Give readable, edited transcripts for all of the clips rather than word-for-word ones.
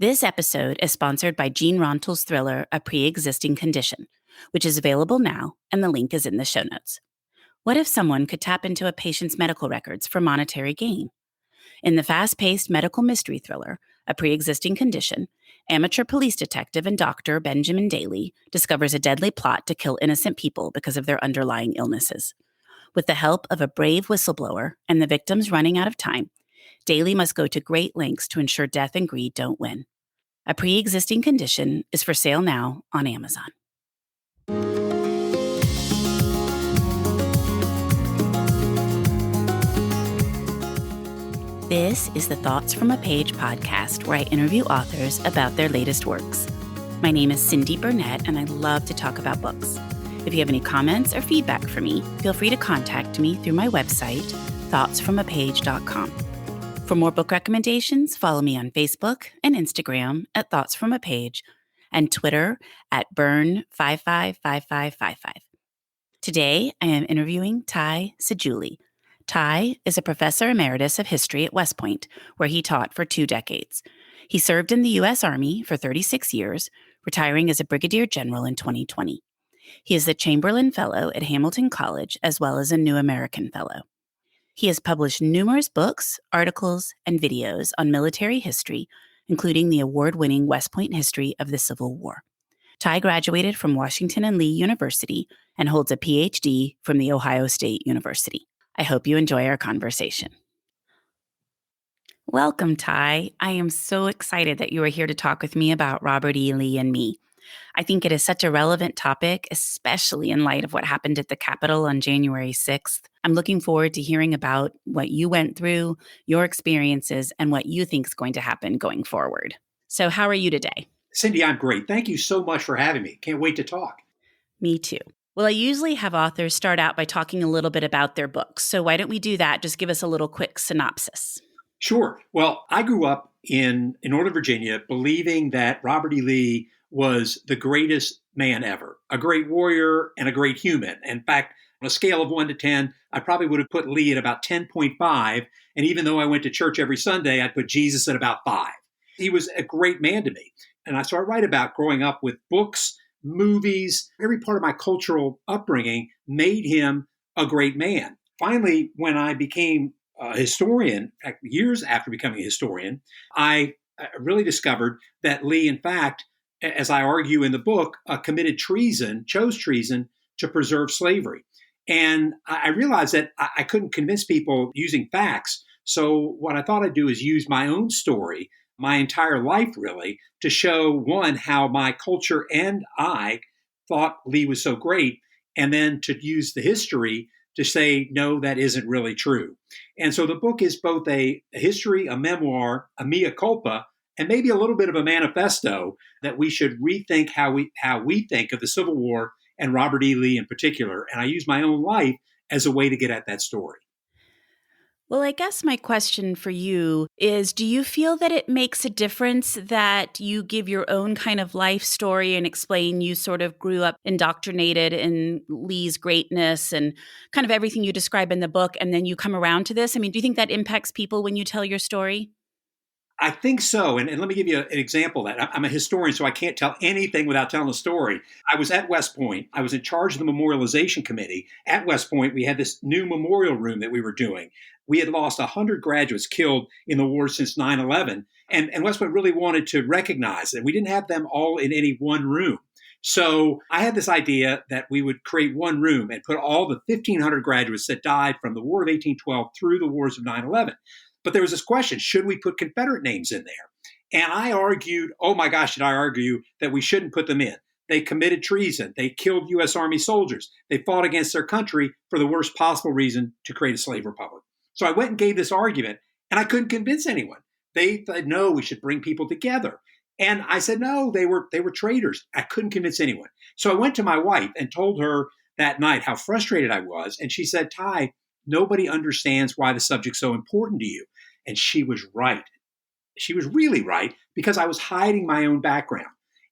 This episode is sponsored by Jean Rontal's thriller, A Pre-Existing Condition, which is available now, and the link is in the show notes. What if someone could tap into a patient's medical records for monetary gain? In the fast-paced medical mystery thriller, A Pre-Existing Condition, amateur police detective and doctor Benjamin Daly discovers a deadly plot to kill innocent people because of their underlying illnesses. With the help of a brave whistleblower and the victims running out of time, Daly must go to great lengths to ensure death and greed don't win. A Pre-Existing Condition is for sale now on Amazon. This is the Thoughts from a Page podcast, where I interview authors about their latest works. My name is Cindy Burnett, and I love to talk about books. If you have any comments or feedback for me, feel free to contact me through my website, thoughtsfromapage.com. For more book recommendations, follow me on Facebook and Instagram at Thoughts From a Page and Twitter at Burn555555. Today, I am interviewing Ty Seidule. Ty is a professor emeritus of history at West Point, where he taught for 2 decades. He served in the U.S. Army for 36 years, retiring as a brigadier general in 2020. He is the Chamberlain Fellow at Hamilton College, as well as a New American Fellow. He has published numerous books, articles, and videos on military history, including the award-winning West Point History of the Civil War. Ty graduated from Washington and Lee University and holds a PhD from The Ohio State University. I hope you enjoy our conversation. Welcome, Ty. I am so excited that you are here to talk with me about Robert E. Lee and me. I think it is such a relevant topic, especially in light of what happened at the Capitol on January 6th. I'm looking forward to hearing about what you went through, your experiences, and what you think is going to happen going forward. So how are you today? Cindy, I'm great. Thank you so much for having me. Can't wait to talk. Me too. Well, I usually have authors start out by talking a little bit about their books. So why don't we do that? Just give us a little quick synopsis. Sure. Well, I grew up in Northern Virginia believing that Robert E. Lee was the greatest man ever, a great warrior and a great human. In fact, on a scale of 1 to 10, I probably would have put Lee at about 10.5. And even though I went to church every Sunday, I'd put Jesus at about 5. He was a great man to me. And so I write about growing up with books, movies, every part of my cultural upbringing made him a great man. Finally, when I became a historian, years after becoming a historian, I really discovered that Lee, in fact, as I argue in the book, committed treason, chose treason to preserve slavery. And I realized that I couldn't convince people using facts. So what I thought I'd do is use my own story, my entire life really, to show, one, how my culture and I thought Lee was so great, and then to use the history to say, no, that isn't really true. And so the book is both a history, a memoir, a mea culpa, and maybe a little bit of a manifesto that we should rethink how we think of the Civil War and Robert E. Lee in particular. And I use my own life as a way to get at that story. Well, I guess my question for you is, do you feel that it makes a difference that you give your own kind of life story and explain you sort of grew up indoctrinated in Lee's greatness and kind of everything you describe in the book, and then you come around to this? I mean, do you think that impacts people when you tell your story? I think so. And let me give you an example of that. I'm a historian, so I can't tell anything without telling a story. I was at West Point. I was in charge of the memorialization committee. At West Point, we had this new memorial room that we were doing. We had lost 100 graduates killed in the war since 9/11. And West Point really wanted to recognize that we didn't have them all in any one room. So I had this idea that we would create one room and put all the 1,500 graduates that died from the War of 1812 through the wars of 9/11. But there was this question, should we put Confederate names in there? And I argued, oh my gosh, did I argue that we shouldn't put them in? They committed treason. They killed U.S. Army soldiers. They fought against their country for the worst possible reason to create a slave republic. So I went and gave this argument, and I couldn't convince anyone. They said, no, we should bring people together. And I said, no, they were traitors. I couldn't convince anyone. So I went to my wife and told her that night how frustrated I was. And she said, Ty, nobody understands why the subject's so important to you. And she was right. She was really right, because I was hiding my own background.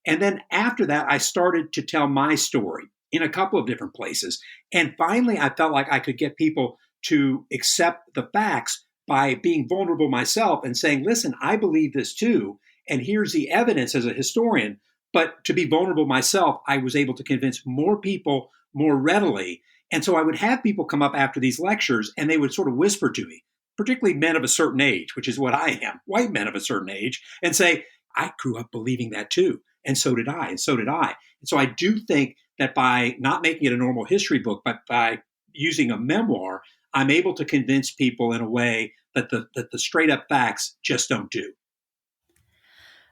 And then after that, I started to tell my story in a couple of different places. And finally, I felt like I could get people to accept the facts by being vulnerable myself and saying, listen, I believe this too. and here's the evidence as a historian. But to be vulnerable myself, I was able to convince more people more readily. And so I would have people come up after these lectures and they would sort of whisper to me, particularly men of a certain age, which is what I am, white men of a certain age, and say, I grew up believing that too. And so did I. And so did I. And so I do think that by not making it a normal history book, but by using a memoir, I'm able to convince people in a way that the straight up facts just don't do.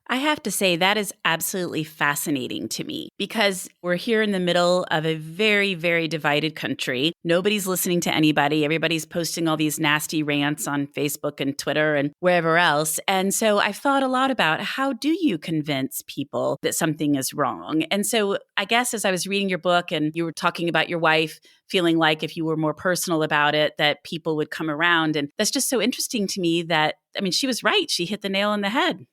I have to say, that is absolutely fascinating to me because we're here in the middle of a very, very divided country. Nobody's listening to anybody. Everybody's posting all these nasty rants on Facebook and Twitter and wherever else. And so I've thought a lot about how do you convince people that something is wrong? And so I guess as I was reading your book and you were talking about your wife feeling like if you were more personal about it, that people would come around. And that's just so interesting to me that, I mean, she was right. She hit the nail on the head.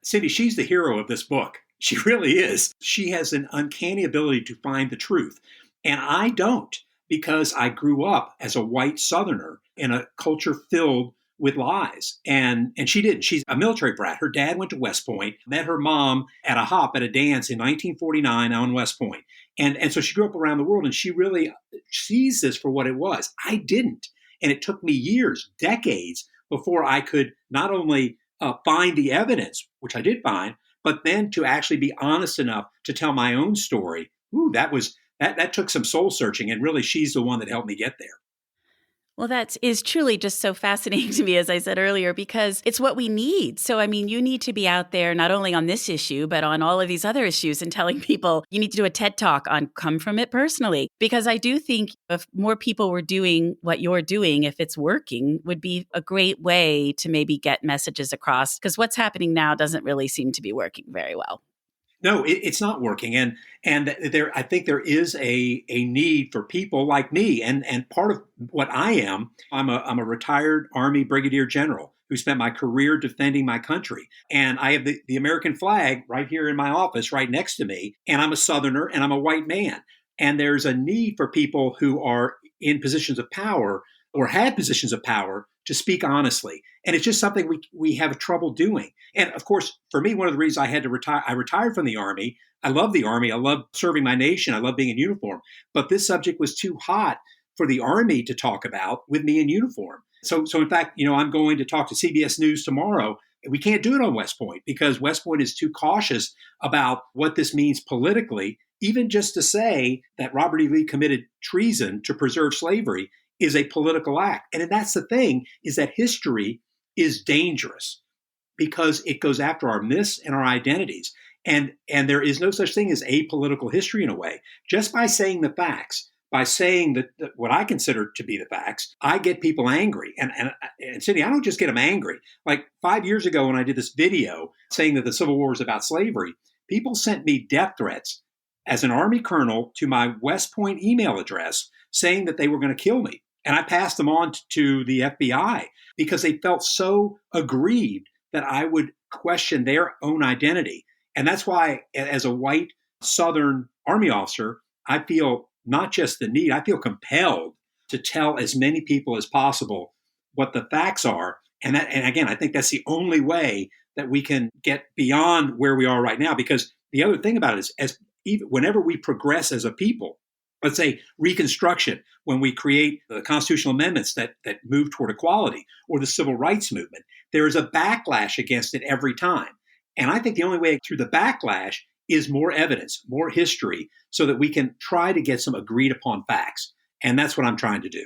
Cindy, she's the hero of this book. She really is. She has an uncanny ability to find the truth. And I don't, because I grew up as a white Southerner in a culture filled with lies. And she didn't. She's a military brat. Her dad went to West Point, met her mom at a hop at a dance in 1949 on West Point. And so she grew up around the world and she really sees this for what it was. I didn't. And it took me years, decades, before I could not only find the evidence, which I did find, but then to actually be honest enough to tell my own story. Ooh, that took some soul searching, and really, she's the one that helped me get there. Well, that is truly just so fascinating to me, as I said earlier, because it's what we need. So, I mean, you need to be out there not only on this issue, but on all of these other issues and telling people you need to do a TED Talk on come from it personally. Because I do think if more people were doing what you're doing, if it's working, would be a great way to maybe get messages across. Because what's happening now doesn't really seem to be working very well. No, it's not working, and there I think there is a need for people like me, and part of what I am, I'm a retired Army brigadier general who spent my career defending my country, and I have the American flag right here in my office, right next to me, and I'm a Southerner and I'm a white man, and there's a need for people who are in positions of power or had positions of power to speak honestly. And it's just something we have trouble doing. And of course, for me, one of the reasons I had to retire, I retired from the Army. I love the Army. I love serving my nation. I love being in uniform. But this subject was too hot for the Army to talk about with me in uniform. So in fact, I'm going to talk to CBS News tomorrow. We can't do it on West Point because West Point is too cautious about what this means politically. Even just to say that Robert E. Lee committed treason to preserve slavery is a political act. And that's the thing, is that history is dangerous because it goes after our myths and our identities. And there is no such thing as apolitical history in a way. Just by saying the facts, by saying that what I consider to be the facts, I get people angry. And Cindy, I don't just get them angry. Like 5 years ago when I did this video saying that the Civil War was about slavery, people sent me death threats as an Army colonel to my West Point email address saying that they were going to kill me. And I passed them on to the FBI because they felt so aggrieved that I would question their own identity. And that's why, as a white Southern Army officer, I feel not just the need, I feel compelled to tell as many people as possible what the facts are. And again, I think that's the only way that we can get beyond where we are right now. Because the other thing about it is, whenever we progress as a people, let's say Reconstruction, when we create the constitutional amendments that move toward equality, or the civil rights movement, there is a backlash against it every time. And I think the only way through the backlash is more evidence, more history, so that we can try to get some agreed upon facts. And that's what I'm trying to do.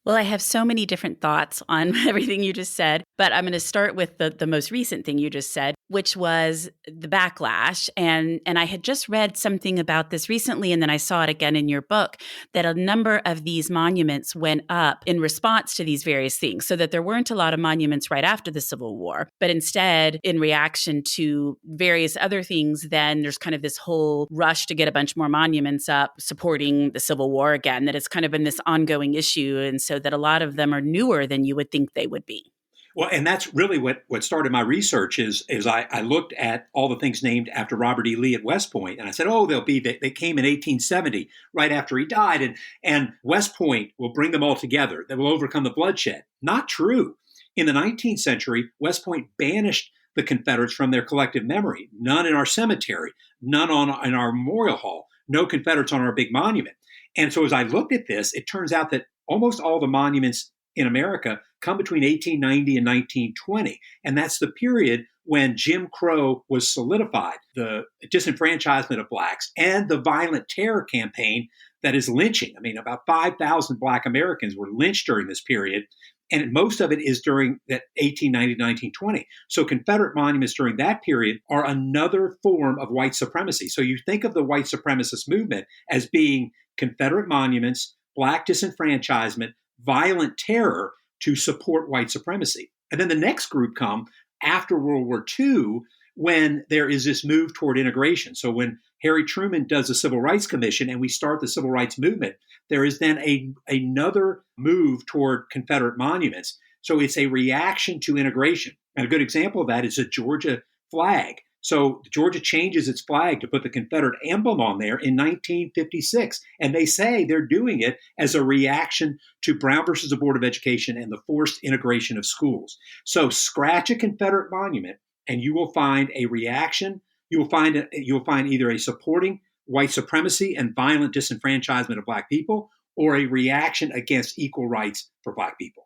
Well, I have so many different thoughts on everything you just said, but I'm going to start with the most recent thing you just said, which was the backlash. And I had just read something about this recently, and then I saw it again in your book, that a number of these monuments went up in response to these various things, so that there weren't a lot of monuments right after the Civil War, but instead, in reaction to various other things, then there's kind of this whole rush to get a bunch more monuments up supporting the Civil War again, that it's kind of been this ongoing issue. And so that a lot of them are newer than you would think they would be. Well, and that's really what started my research is I looked at all the things named after Robert E. Lee at West Point, and I said, they came in 1870, right after he died, and West Point will bring them all together. That will overcome the bloodshed. Not true. In the 19th century, West Point banished the Confederates from their collective memory. None in our cemetery, none in our memorial hall, no Confederates on our big monument. And so as I looked at this, it turns out that almost all the monuments in America come between 1890 and 1920. And that's the period when Jim Crow was solidified, the disenfranchisement of blacks, and the violent terror campaign that is lynching. I mean, about 5,000 black Americans were lynched during this period. And most of it is during that 1890 to 1920. So Confederate monuments during that period are another form of white supremacy. So you think of the white supremacist movement as being Confederate monuments, black disenfranchisement, violent terror to support white supremacy. And then the next group come after World War II when there is this move toward integration. So when Harry Truman does the Civil Rights Commission and we start the civil rights movement, there is then another move toward Confederate monuments. So it's a reaction to integration. And a good example of that is the Georgia flag. So Georgia changes its flag to put the Confederate emblem on there in 1956. And they say they're doing it as a reaction to Brown versus the Board of Education and the forced integration of schools. So scratch a Confederate monument and you will find a reaction. You'll find either a supporting white supremacy and violent disenfranchisement of black people or a reaction against equal rights for black people.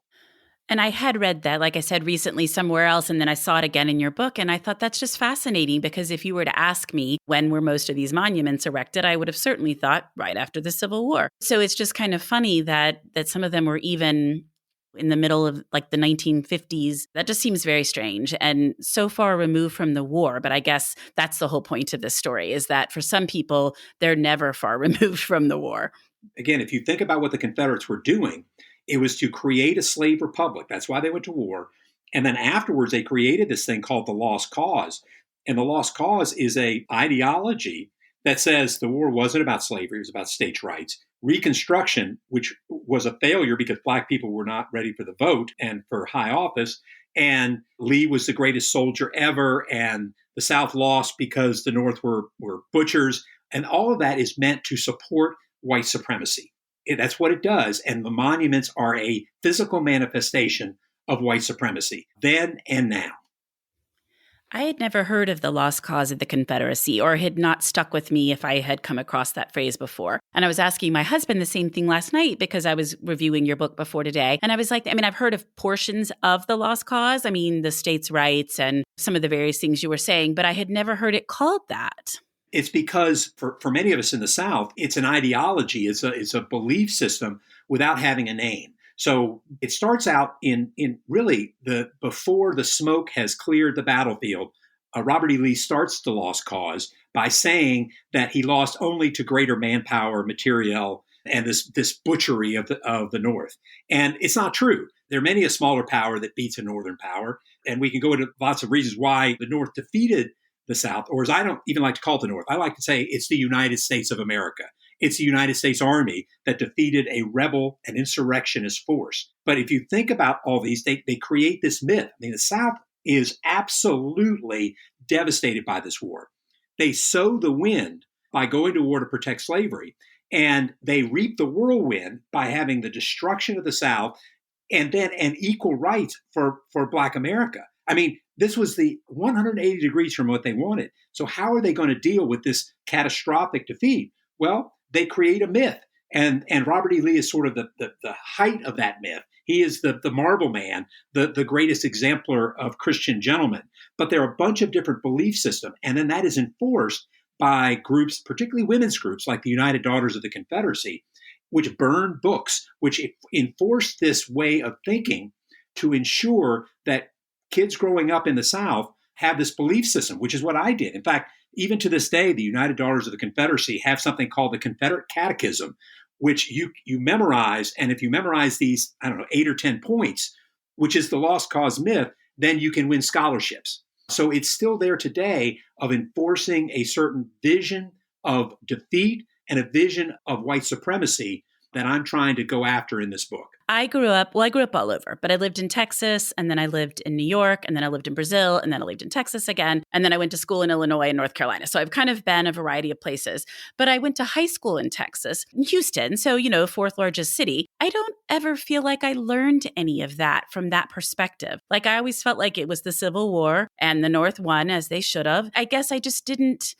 And I had read that, like I said, recently somewhere else, and then I saw it again in your book. And I thought that's just fascinating because if you were to ask me when were most of these monuments erected, I would have certainly thought right after the Civil War. So it's just kind of funny that some of them were even in the middle of like the 1950s. That just seems very strange and so far removed from the war. But I guess that's the whole point of this story, is that for some people, they're never far removed from the war. Again, if you think about what the Confederates were doing, it was to create a slave republic. That's why they went to war. And then afterwards, they created this thing called the Lost Cause. And the Lost Cause is an ideology that says the war wasn't about slavery, it was about states' rights. Reconstruction, which was a failure because black people were not ready for the vote and for high office. And Lee was the greatest soldier ever. And the South lost because the North were butchers. And all of that is meant to support white supremacy. That's what it does. And the monuments are a physical manifestation of white supremacy then and now. I had never heard of the Lost Cause of the Confederacy, or it had not stuck with me if I had come across that phrase before. And I was asking my husband the same thing last night because I was reviewing your book before today. And I was like, I've heard of portions of the Lost Cause. The states' rights and some of the various things you were saying, but I had never heard it called that. It's because for many of us in the South, it's an ideology, it's a belief system without having a name. So it starts out in really before the smoke has cleared the battlefield. Robert E. Lee starts the Lost Cause by saying that he lost only to greater manpower, materiel, and this butchery of the North. And it's not true. There are many a smaller power that beats a northern power, and we can go into lots of reasons why the North defeated the South, or as I don't even like to call it the North, I like to say it's the United States of America. It's the United States Army that defeated a rebel and insurrectionist force. But if you think about all these, they create this myth. The South is absolutely devastated by this war. They sow the wind by going to war to protect slavery, and they reap the whirlwind by having the destruction of the South and equal rights for Black America. This was the 180 degrees from what they wanted. So how are they going to deal with this catastrophic defeat? Well, they create a myth. And Robert E. Lee is sort of the height of that myth. He is the marble man, the greatest exemplar of Christian gentleman. But there are a bunch of different belief systems. And then that is enforced by groups, particularly women's groups like the United Daughters of the Confederacy, which burn books, which enforce this way of thinking to ensure that kids growing up in the South have this belief system, which is what I did. In fact, even to this day, the United Daughters of the Confederacy have something called the Confederate Catechism, which you memorize. And if you memorize these, 8 or 10 points, which is the Lost Cause myth, then you can win scholarships. So it's still there today of enforcing a certain vision of defeat and a vision of white supremacy that I'm trying to go after in this book? I grew up all over, but I lived in Texas, and then I lived in New York, and then I lived in Brazil, and then I lived in Texas again, and then I went to school in Illinois and North Carolina. So I've kind of been a variety of places. But I went to high school in Texas, in Houston, so, fourth largest city. I don't ever feel like I learned any of that from that perspective. Like, I always felt like it was the Civil War and the North won as they should have. I guess I didn't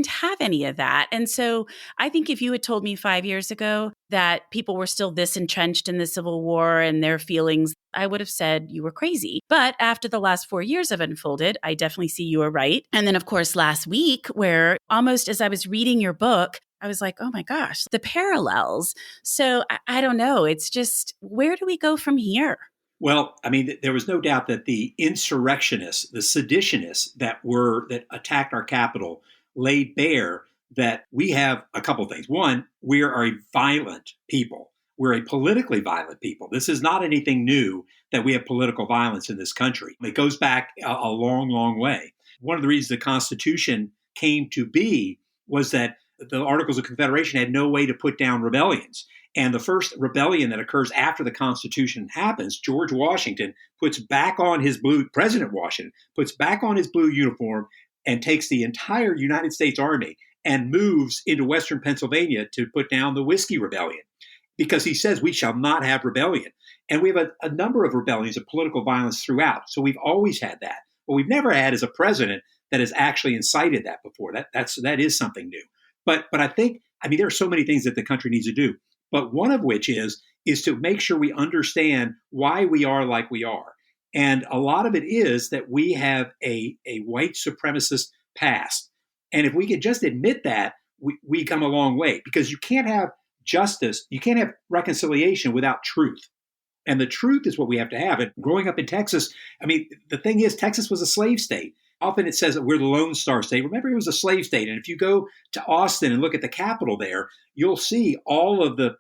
have any of that. And so I think if you had told me 5 years ago that people were still this entrenched in the Civil War and their feelings, I would have said you were crazy. But after the last 4 years have unfolded, I definitely see you were right. And then, of course, last week, where almost as I was reading your book, I was like, oh my gosh, the parallels. So I don't know. It's just, where do we go from here? Well, I mean, there was no doubt that the insurrectionists, the seditionists that attacked our capital, laid bare that we have a couple of things. One, we are a violent people. We're a politically violent people. This is not anything new that we have political violence in this country. It goes back a long, long way. One of the reasons the Constitution came to be was that the Articles of Confederation had no way to put down rebellions. And the first rebellion that occurs after the Constitution happens, George Washington President Washington puts back on his blue uniform and takes the entire United States Army and moves into Western Pennsylvania to put down the Whiskey Rebellion, because he says we shall not have rebellion. And we have a number of rebellions of political violence throughout. So we've always had that. What we've never had is a president that has actually incited that before. That is something new. But I think, there are so many things that the country needs to do. But one of which is to make sure we understand why we are like we are. And a lot of it is that we have a white supremacist past. And if we could just admit that, we come a long way, because you can't have justice, you can't have reconciliation without truth. And the truth is what we have to have. And growing up in Texas, the thing is, Texas was a slave state. Often it says that we're the Lone Star State. Remember, it was a slave state. And if you go to Austin and look at the Capitol there, you'll see all of the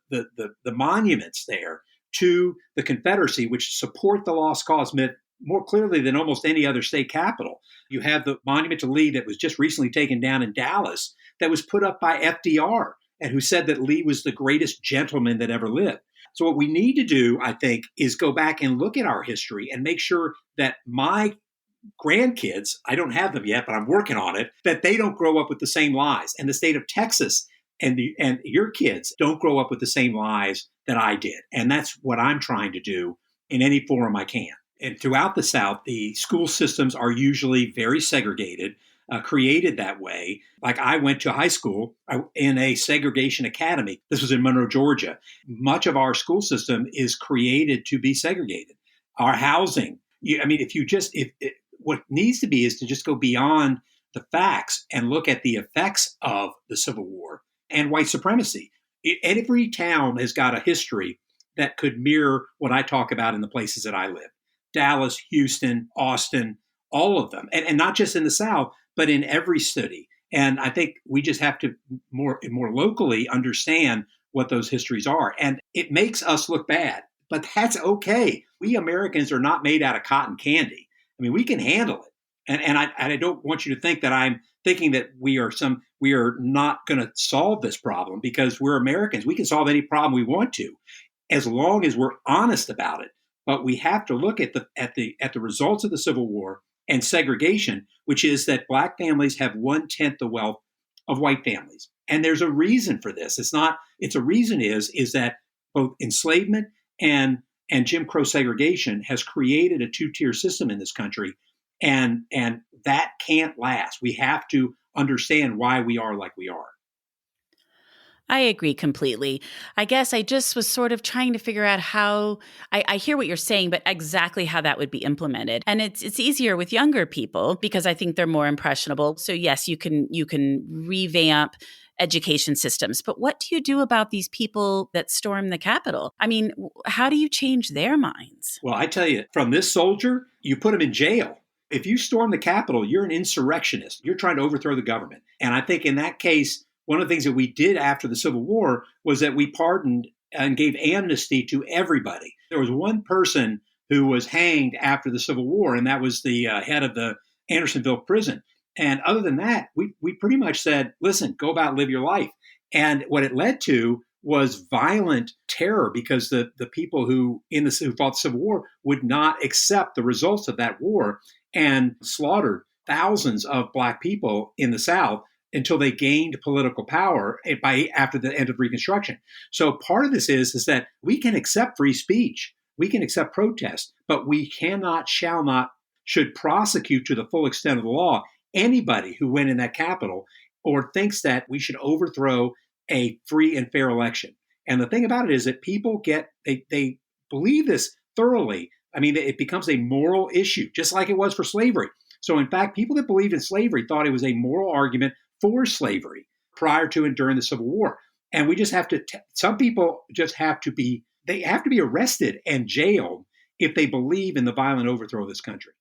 monuments there to the Confederacy, which support the lost cause myth more clearly than almost any other state capital. You have the monument to Lee that was just recently taken down in Dallas, that was put up by FDR, and who said that Lee was the greatest gentleman that ever lived. So what we need to do, I think, is go back and look at our history and make sure that my grandkids, I don't have them yet, but I'm working on it, that they don't grow up with the same lies. And the state of Texas and your kids don't grow up with the same lies that I did. And that's what I'm trying to do in any forum I can. And throughout the South, the school systems are usually very segregated, created that way. Like, I went to high school in a segregation academy. This was in Monroe, Georgia. Much of our school system is created to be segregated. Our housing, what needs to be is to just go beyond the facts and look at the effects of the Civil War and white supremacy. Every town has got a history that could mirror what I talk about in the places that I live. Dallas, Houston, Austin, all of them. And not just in the South, but in every city. And I think we just have to more locally understand what those histories are. And it makes us look bad, but that's okay. We Americans are not made out of cotton candy. We can handle it. And I don't want you to think that I'm thinking that we are not going to solve this problem, because we're Americans. We can solve any problem we want to, as long as we're honest about it. But we have to look at the results of the Civil War and segregation, which is that Black families have 1/10 the wealth of white families. And there's a reason for this. It's a reason is that both enslavement and Jim Crow segregation has created a two-tier system in this country. And that can't last. We have to understand why we are like we are. I agree completely. I guess I just was sort of trying to figure out how I hear what you're saying, but exactly how that would be implemented. And it's easier with younger people because I think they're more impressionable. So yes, you can revamp education systems. But what do you do about these people that storm the Capitol? How do you change their minds? Well, I tell you, from this soldier, you put him in jail. If you storm the Capitol, you're an insurrectionist. You're trying to overthrow the government. And I think in that case, one of the things that we did after the Civil War was that we pardoned and gave amnesty to everybody. There was one person who was hanged after the Civil War, and that was the head of the Andersonville prison. And other than that, we pretty much said, listen, go about, live your life. And what it led to was violent terror because the people who fought the Civil War would not accept the results of that war and slaughtered thousands of Black people in the South until they gained political power after the end of Reconstruction. So part of this is that we can accept free speech, we can accept protest, but we cannot, shall not, should prosecute to the full extent of the law anybody who went in that Capitol or thinks that we should overthrow a free and fair election. And the thing about it is that people they believe this thoroughly. I mean, it becomes a moral issue, just like it was for slavery. So in fact, people that believed in slavery thought it was a moral argument for slavery prior to and during the Civil War. And we just have to, some people just have to be, they have to be arrested and jailed if they believe in the violent overthrow of this country.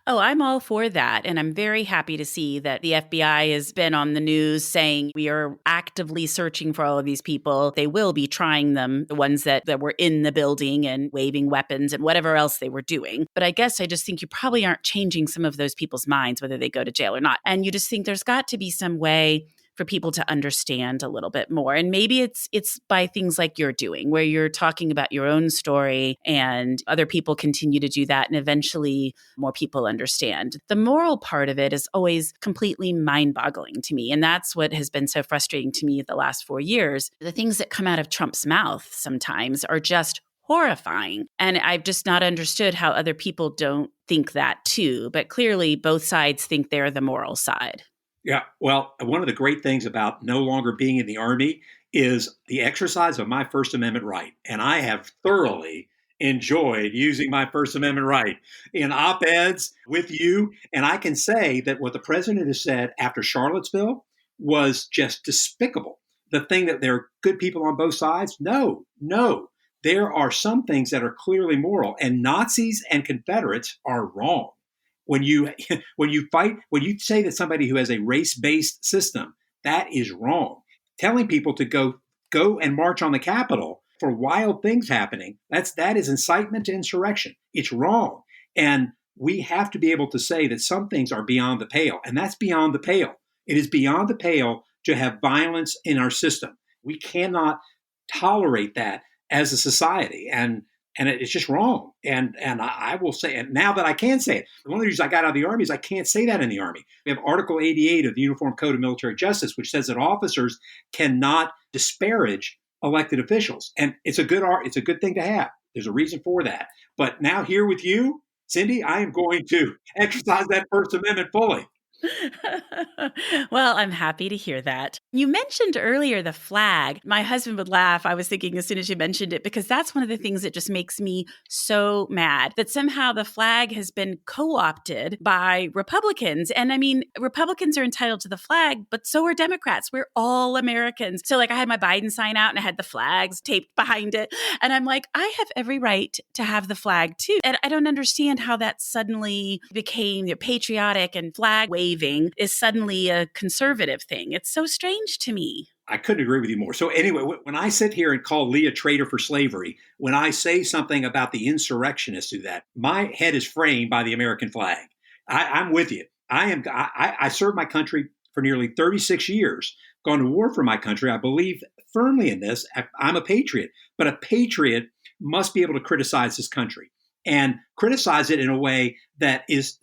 Oh, I'm all for that. And I'm very happy to see that the FBI has been on the news saying we are actively searching for all of these people. They will be trying them, the ones that were in the building and waving weapons and whatever else they were doing. But I guess I just think you probably aren't changing some of those people's minds, whether they go to jail or not. And you just think there's got to be some way for people to understand a little bit more. And maybe it's by things like you're doing, where you're talking about your own story and other people continue to do that. And eventually more people understand. The moral part of it is always completely mind-boggling to me. And that's what has been so frustrating to me the last 4 years. The things that come out of Trump's mouth sometimes are just horrifying. And I've just not understood how other people don't think that too. But clearly both sides think they're the moral side. Yeah, well, one of the great things about no longer being in the Army is the exercise of my First Amendment right. And I have thoroughly enjoyed using my First Amendment right in op-eds with you. And I can say that what the president has said after Charlottesville was just despicable. The thing that there are good people on both sides? No. There are some things that are clearly moral, and Nazis and Confederates are wrong. When you say that somebody who has a race-based system, that is wrong. Telling people to go and march on the Capitol for wild things happening, that is incitement to insurrection. It's wrong. And we have to be able to say that some things are beyond the pale, and that's beyond the pale. It is beyond the pale to have violence in our system. We cannot tolerate that as a society. And it's just wrong. And I will say, and now that I can say it, one of the reasons I got out of the Army is I can't say that in the Army. We have Article 88 of the Uniform Code of Military Justice, which says that officers cannot disparage elected officials. And it's a good thing to have. There's a reason for that. But now here with you, Cindy, I am going to exercise that First Amendment fully. Well, I'm happy to hear that. You mentioned earlier the flag. My husband would laugh. I was thinking as soon as you mentioned it, because that's one of the things that just makes me so mad that somehow the flag has been co-opted by Republicans. And I mean, Republicans are entitled to the flag, but so are Democrats. We're all Americans. So like I had my Biden sign out and I had the flags taped behind it. And I'm like, I have every right to have the flag too. And I don't understand how that suddenly became patriotic and flag waving is suddenly a conservative thing. It's so strange to me. I couldn't agree with you more. So anyway, when I sit here and call Lee a traitor for slavery, when I say something about the insurrectionists who that, my head is framed by the American flag. I'm with you. I served my country for nearly 36 years, gone to war for my country. I believe firmly in this. I'm a patriot, but a patriot must be able to criticize his country and criticize it in a way that is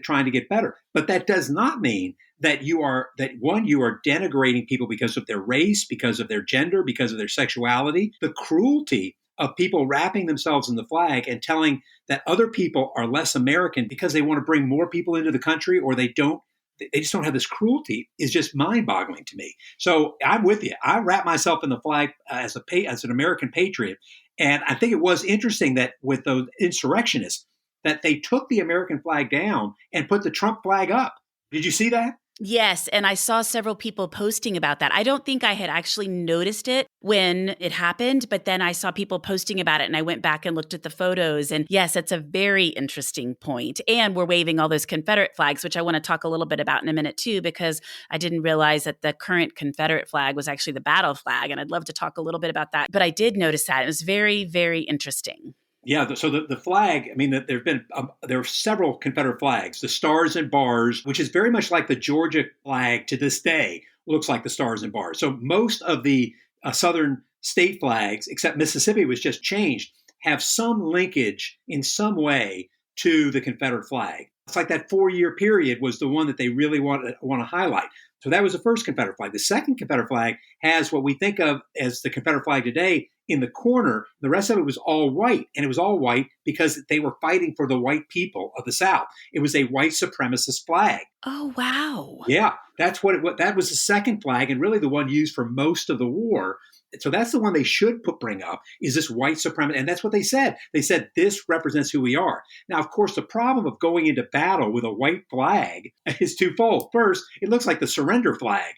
trying to get better. But that does not mean that you are denigrating people because of their race, because of their gender, because of their sexuality. The cruelty of people wrapping themselves in the flag and telling that other people are less American because they want to bring more people into the country, or they just don't have this cruelty, is just mind-boggling to me. So I'm with you. I wrap myself in the flag as an American patriot. And I think it was interesting that with those insurrectionists, that they took the American flag down and put the Trump flag up. Did you see that? Yes, and I saw several people posting about that. I don't think I had actually noticed it when it happened, but then I saw people posting about it and I went back and looked at the photos. And yes, it's a very interesting point. And we're waving all those Confederate flags, which I want to talk a little bit about in a minute too, because I didn't realize that the current Confederate flag was actually the battle flag. And I'd love to talk a little bit about that. But I did notice that. It was very, very interesting. Yeah, so the flag, I mean, there are several Confederate flags, the stars and bars, which is very much like the Georgia flag to this day, looks like the stars and bars. So most of the southern state flags, except Mississippi was just changed, have some linkage in some way to the Confederate flag. It's like that 4-year period was the one that they really want to highlight. So that was the first Confederate flag. The second Confederate flag has what we think of as the Confederate flag today in the corner. The rest of it was all white, and it was all white because they were fighting for the white people of the South. It was a white supremacist flag. Oh, wow. Yeah, that's what that was the second flag, and really the one used for most of the war. So that's the one they should bring up is this white supremacy, and that's what they said. They said this represents who we are. Now, of course, the problem of going into battle with a white flag is twofold. First, it looks like the surrender flag.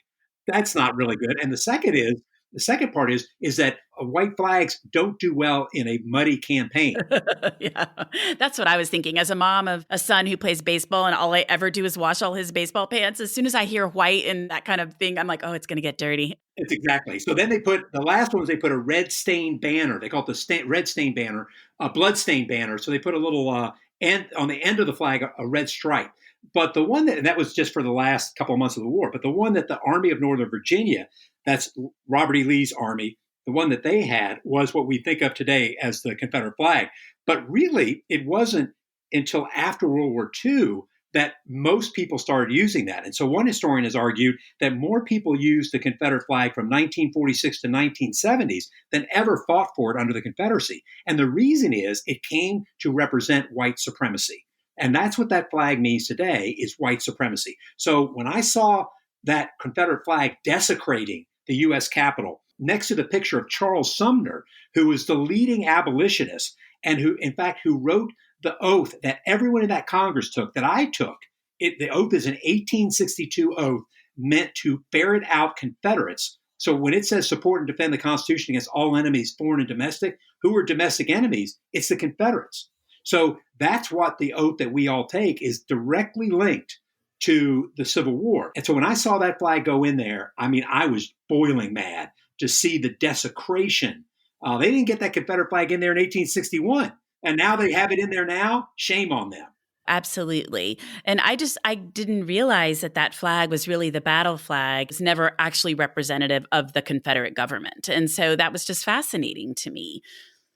That's not really good. And the second part is that white flags don't do well in a muddy campaign. Yeah, that's what I was thinking. As a mom of a son who plays baseball and all I ever do is wash all his baseball pants, as soon as I hear white and that kind of thing, I'm like, oh, it's going to get dirty. It's exactly. So then they put the last one was they put a red stained banner. They call it the red stained banner, a blood stained banner. So they put a little end on the end of the flag, a red stripe. But the one that was just for the last couple of months of the war. But the one that the Army of Northern Virginia, that's Robert E. Lee's army, the one that they had was what we think of today as the Confederate flag. But really, it wasn't until after World War II that most people started using that. And so one historian has argued that more people used the Confederate flag from 1946 to 1970s than ever fought for it under the Confederacy. And the reason is it came to represent white supremacy. And that's what that flag means today is white supremacy. So when I saw that Confederate flag desecrating the U.S. Capitol next to the picture of Charles Sumner, who was the leading abolitionist and who, in fact, who wrote the oath that everyone in that Congress took, that I took. The oath is an 1862 oath meant to ferret out Confederates. So when it says support and defend the Constitution against all enemies, foreign and domestic, who are domestic enemies? It's the Confederates. So that's what the oath that we all take is directly linked to the Civil War. And so when I saw that flag go in there, I mean, I was boiling mad to see the desecration. They didn't get that Confederate flag in there in 1861. And now they have it in there now. Shame on them. Absolutely. And I didn't realize that flag was really the battle flag. It's never actually representative of the Confederate government. And so that was just fascinating to me.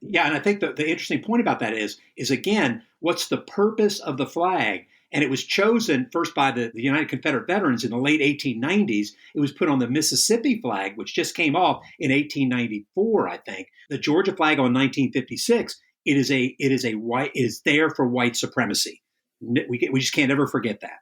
Yeah, and I think the interesting point about that is again, what's the purpose of the flag? And it was chosen first by the United Confederate Veterans in the late 1890s. It was put on the Mississippi flag, which just came off in 1894, I think. The Georgia flag on 1956. It is there for white supremacy. We just can't ever forget that.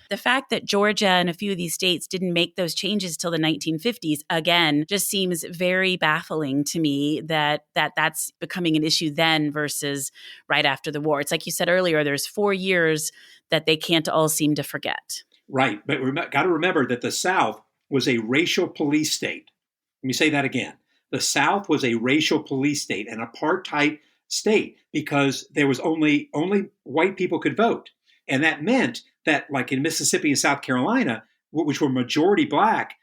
The fact that Georgia and a few of these states didn't make those changes till the 1950s, again, just seems very baffling to me that's becoming an issue then versus right after the war. It's like you said earlier, there's 4 years that they can't all seem to forget. Right. But got to remember that the South was a racial police state. Let me say that again. The South was a racial police state, an apartheid state, because there was only white people could vote. And that meant that, like in Mississippi and South Carolina, which were majority black,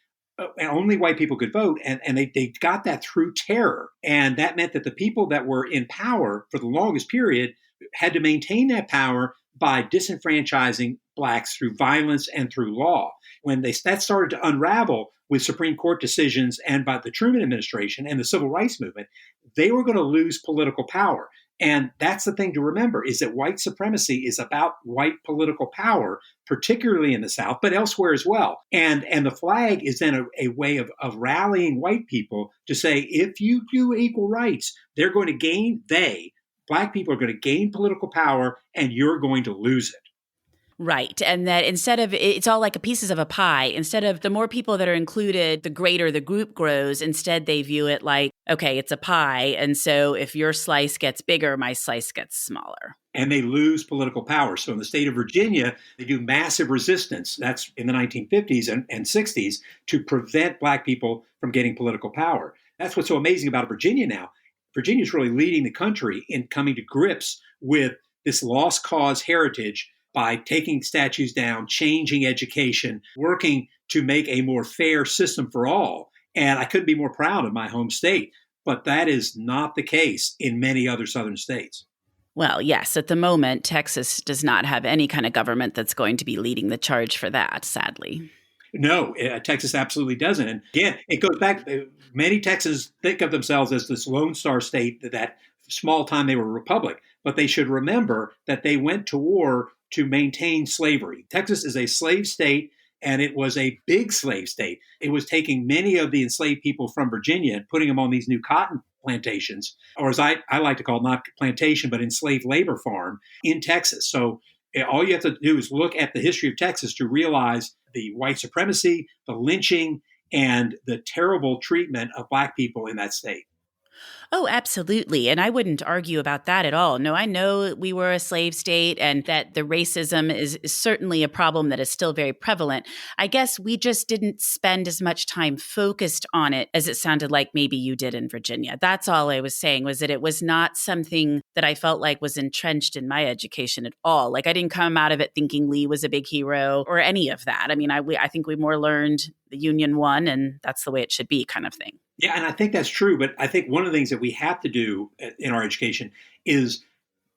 only white people could vote. And they got that through terror. And that meant that the people that were in power for the longest period had to maintain that power by disenfranchising blacks through violence and through law. When that started to unravel with Supreme Court decisions and by the Truman administration and the Civil Rights Movement, they were going to lose political power. And that's the thing to remember is that white supremacy is about white political power, particularly in the South, but elsewhere as well. And the flag is then a way of rallying white people to say, if you do equal rights, black people are going to gain political power and you're going to lose it. Right. And that instead of it's all like pieces of a pie, instead of the more people that are included, the greater the group grows. Instead, they view it like, okay, it's a pie. And so if your slice gets bigger, my slice gets smaller. And they lose political power. So in the state of Virginia, they do massive resistance. That's in the 1950s and 60s to prevent black people from getting political power. That's what's so amazing about Virginia now. Virginia is really leading the country in coming to grips with this lost cause heritage by taking statues down, changing education, working to make a more fair system for all. And I couldn't be more proud of my home state. But that is not the case in many other southern states. Well, yes, at the moment, Texas does not have any kind of government that's going to be leading the charge for that, sadly. No, Texas absolutely doesn't. And again, it goes back. Many Texans think of themselves as this Lone Star state that small time they were a republic, but they should remember that they went to war to maintain slavery. Texas is a slave state, and it was a big slave state. It was taking many of the enslaved people from Virginia and putting them on these new cotton plantations, or as I like to call it, not plantation, but enslaved labor farm in Texas. So all you have to do is look at the history of Texas to realize the white supremacy, the lynching, and the terrible treatment of Black people in that state. Oh, absolutely. And I wouldn't argue about that at all. No, I know we were a slave state and that the racism is certainly a problem that is still very prevalent. I guess we just didn't spend as much time focused on it as it sounded like maybe you did in Virginia. That's all I was saying, was that it was not something that I felt like was entrenched in my education at all. Like I didn't come out of it thinking Lee was a big hero or any of that. I mean, I think we more learned the Union won and that's the way it should be kind of thing. Yeah, and I think that's true. But I think one of the things that we have to do in our education is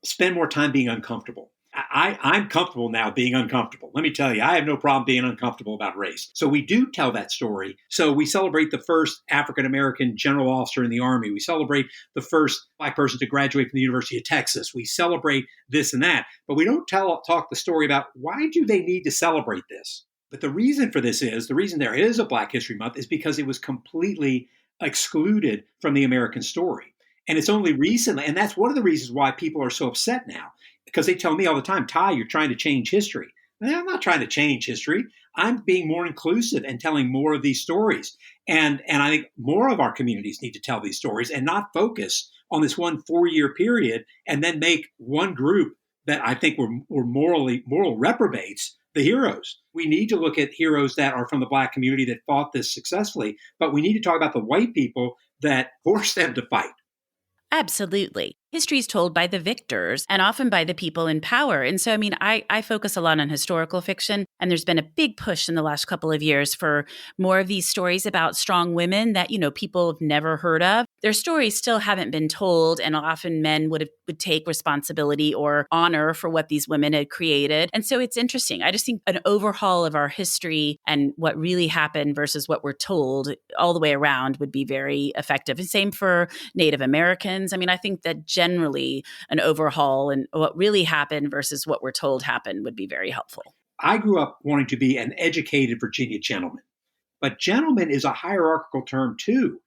spend more time being uncomfortable. I'm comfortable now being uncomfortable. Let me tell you, I have no problem being uncomfortable about race. So we do tell that story. So we celebrate the first African American general officer in the Army. We celebrate the first Black person to graduate from the University of Texas. We celebrate this and that. But we don't talk the story about why do they need to celebrate this? But the reason for this is the reason there is a Black History Month is because it was completely excluded from the American story. And it's only recently, and that's one of the reasons why people are so upset now, because they tell me all the time, Ty, you're trying to change history. And I'm not trying to change history. I'm being more inclusive and telling more of these stories. And I think more of our communities need to tell these stories and not focus on this one 4-year period and then make one group that I think were moral reprobates the heroes. We need to look at heroes that are from the Black community that fought this successfully, but we need to talk about the white people that forced them to fight. Absolutely. History is told by the victors and often by the people in power. And so, I mean, I focus a lot on historical fiction, and there's been a big push in the last couple of years for more of these stories about strong women that, people have never heard of. Their stories still haven't been told, and often men would take responsibility or honor for what these women had created. And so it's interesting. I just think an overhaul of our history and what really happened versus what we're told all the way around would be very effective. And same for Native Americans. I mean, I think that generally an overhaul and what really happened versus what we're told happened would be very helpful. I grew up wanting to be an educated Virginia gentleman, but gentleman is a hierarchical term too.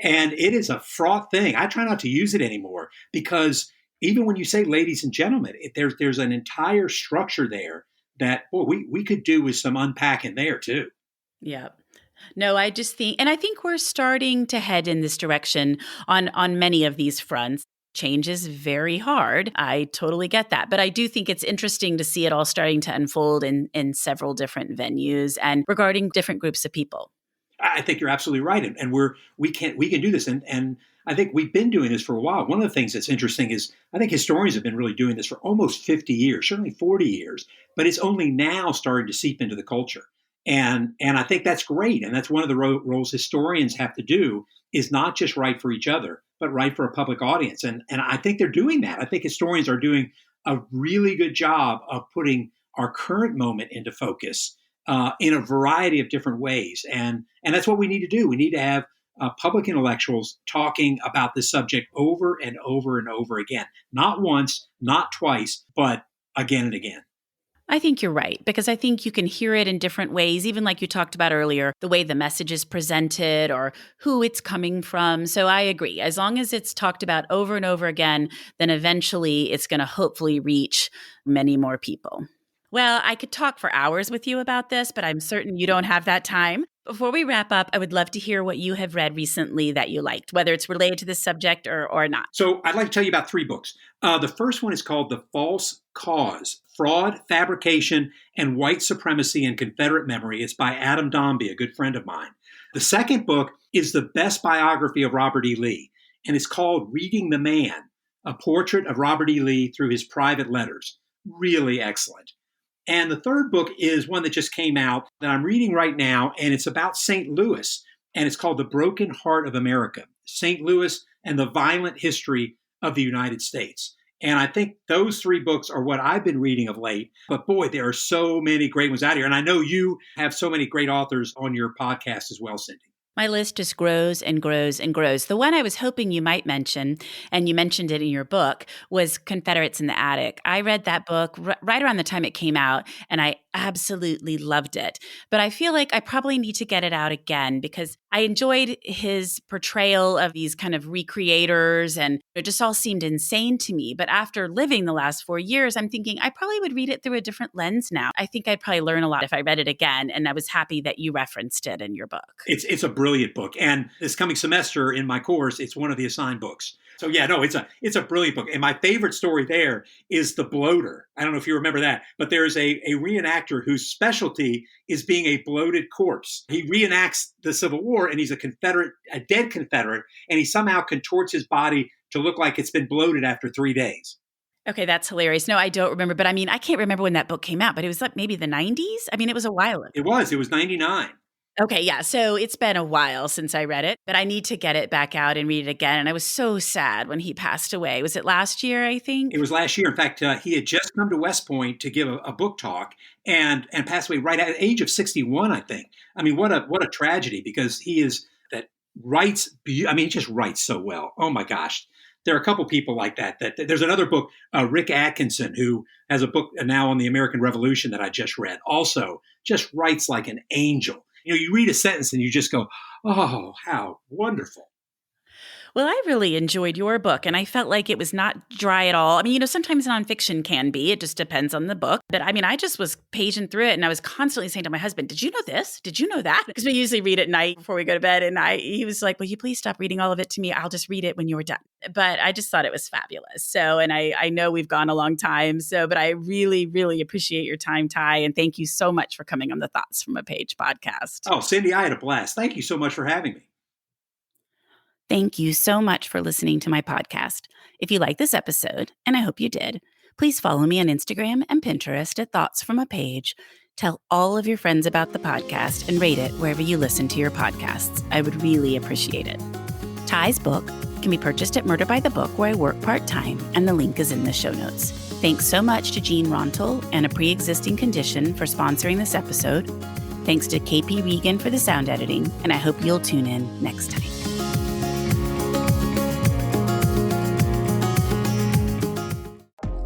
And it is a fraught thing. I try not to use it anymore because even when you say ladies and gentlemen, there's an entire structure there that we could do with some unpacking there too. Yeah. No, I just think, and I think we're starting to head in this direction on many of these fronts. Change is very hard. I totally get that. But I do think it's interesting to see it all starting to unfold in several different venues and regarding different groups of people. I think you're absolutely right. And we can do this. And I think we've been doing this for a while. One of the things that's interesting is I think historians have been really doing this for almost 50 years, certainly 40 years, but it's only now starting to seep into the culture. And I think that's great. And that's one of the roles historians have to do is not just write for each other, but write for a public audience. And I think they're doing that. I think historians are doing a really good job of putting our current moment into focus in a variety of different ways. And that's what we need to do. We need to have public intellectuals talking about this subject over and over and over again. Not once, not twice, but again and again. I think you're right, because I think you can hear it in different ways, even like you talked about earlier, the way the message is presented or who it's coming from. So I agree. As long as it's talked about over and over again, then eventually it's going to hopefully reach many more people. Well, I could talk for hours with you about this, but I'm certain you don't have that time. Before we wrap up, I would love to hear what you have read recently that you liked, whether it's related to this subject or not. So I'd like to tell you about 3 books. The first one is called The False Cause, Fraud, Fabrication, and White Supremacy in Confederate Memory. It's by Adam Dombey, a good friend of mine. The second book is the best biography of Robert E. Lee, and it's called Reading the Man, a portrait of Robert E. Lee through his private letters. Really excellent. And the third book is one that just came out that I'm reading right now, and it's about St. Louis, and it's called The Broken Heart of America, St. Louis and the Violent History of the United States. And I think those three books are what I've been reading of late. But boy, there are so many great ones out here. And I know you have so many great authors on your podcast as well, Cindy. My list just grows and grows and grows. The one I was hoping you might mention, and you mentioned it in your book, was Confederates in the Attic. I read that book right around the time it came out, and I absolutely loved it. But I feel like I probably need to get it out again because I enjoyed his portrayal of these kind of recreators, and it just all seemed insane to me. But after living the last 4 years, I'm thinking I probably would read it through a different lens now. I think I'd probably learn a lot if I read it again, and I was happy that you referenced it in your book. It's a brilliant book. And this coming semester in my course, it's one of the assigned books. So yeah, no, it's a brilliant book. And my favorite story there is the bloater. I don't know if you remember that, but there is a reenactor whose specialty is being a bloated corpse. He reenacts the Civil War, and he's a dead Confederate, and he somehow contorts his body to look like it's been bloated after 3 days. Okay, that's hilarious. No, I don't remember. But I mean, I can't remember when that book came out, but it was like maybe the 90s. I mean, it was a while ago. It was 99. Okay, yeah. So it's been a while since I read it, but I need to get it back out and read it again. And I was so sad when he passed away. Was it last year, I think? It was last year. In fact, he had just come to West Point to give a book talk and passed away right at the age of 61, I think. I mean, what a tragedy, because he is that writes. I mean, he just writes so well. Oh my gosh. There are a couple people like that. There's another book, Rick Atkinson, who has a book now on the American Revolution that I just read. Also, just writes like an angel. You know, you read a sentence and you just go, oh, how wonderful. Well, I really enjoyed your book, and I felt like it was not dry at all. I mean, sometimes nonfiction can be. It just depends on the book. But I mean, I just was paging through it, and I was constantly saying to my husband, did you know this? Did you know that? Because we usually read at night before we go to bed, and he was like, will you please stop reading all of it to me? I'll just read it when you're done. But I just thought it was fabulous. So, and I know we've gone a long time, but I really, really appreciate your time, Ty, and thank you so much for coming on the Thoughts from a Page podcast. Oh, Cindy, I had a blast. Thank you so much for having me. Thank you so much for listening to my podcast. If you like this episode, and I hope you did, please follow me on Instagram and Pinterest at Thoughts from a Page. Tell all of your friends about the podcast and rate it wherever you listen to your podcasts. I would really appreciate it. Ty's book can be purchased at Murder by the Book, where I work part-time, and the link is in the show notes. Thanks so much to Jean Rontal and A Pre-Existing Condition for sponsoring this episode. Thanks to KP Regan for the sound editing, and I hope you'll tune in next time.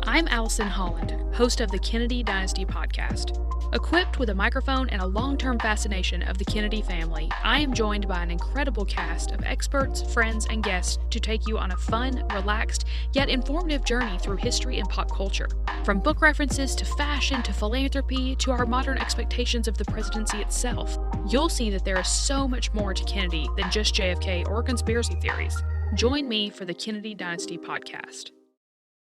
I'm Allison Holland, host of the Kennedy Dynasty podcast. Equipped with a microphone and a long-term fascination of the Kennedy family, I am joined by an incredible cast of experts, friends, and guests to take you on a fun, relaxed, yet informative journey through history and pop culture. From book references to fashion to philanthropy to our modern expectations of the presidency itself, you'll see that there is so much more to Kennedy than just JFK or conspiracy theories. Join me for the Kennedy Dynasty podcast.